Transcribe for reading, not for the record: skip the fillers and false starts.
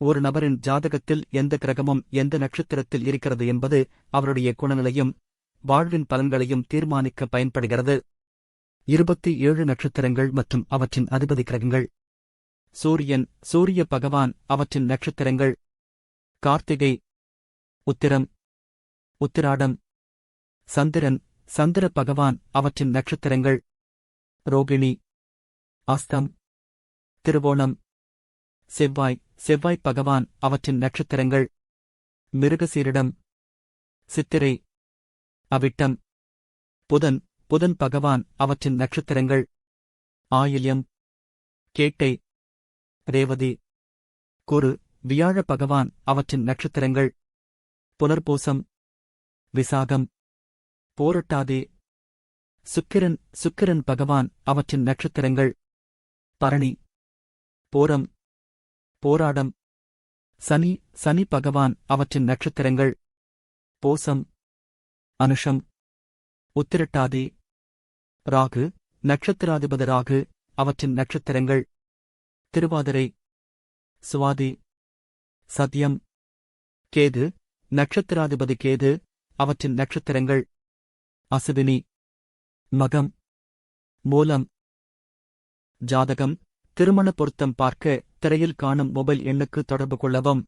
ஒரு நபரின் ஜாதகத்தில் எந்த கிரகமும் எந்த நட்சத்திரத்தில் இருக்கிறது என்பது அவருடைய குணநிலையும் வாழ்வின் பலன்களையும் தீர்மானிக்க பயன்படுகிறது. 27 நட்சத்திரங்கள் மற்றும் அவற்றின் அதிபதி கிரகங்கள். சூரியன், சூரிய பகவான், அவற்றின் நட்சத்திரங்கள். கார்த்திகை, உத்திரம், உத்திராடம். சந்திரன், சந்திர பகவான், அவற்றின் நட்சத்திரங்கள். ரோகிணி, அஸ்தம், திருவோணம். செவ்வாய், செவ்வாய் பகவான், அவற்றின் நட்சத்திரங்கள். மிருகசீரிடம், சித்திரை, அவிட்டம். புதன், புதன் பகவான், அவற்றின் நட்சத்திரங்கள். ஆயில்யம், கேட்டை, ரேவதி. குரு, வியாழ பகவான், அவற்றின் நட்சத்திரங்கள். புனர்பூசம், விசாகம், போரட்டாதி. சுக்கிரன், சுக்கிரன் பகவான், அவற்றின் நட்சத்திரங்கள். பரணி, போரம், போராடம். சனி, சனி பகவான், அவற்றின் நட்சத்திரங்கள். பூசம், அனுஷம், உத்திரட்டாதி. ராகு, நட்சத்திராதிபதி ராகு, அவற்றின் நட்சத்திரங்கள். திருவாதிரை, சுவாதி, சத்யம். கேது, நட்சத்திராதிபதி கேது, அவற்றின் நட்சத்திரங்கள். அசுவினி, மகம், மூலம். ஜாதகம், திருமண பொருத்தம் பார்க்க திரையில் காணும் மொபைல் எண்ணுக்கு தொடர்பு கொள்ளவும்.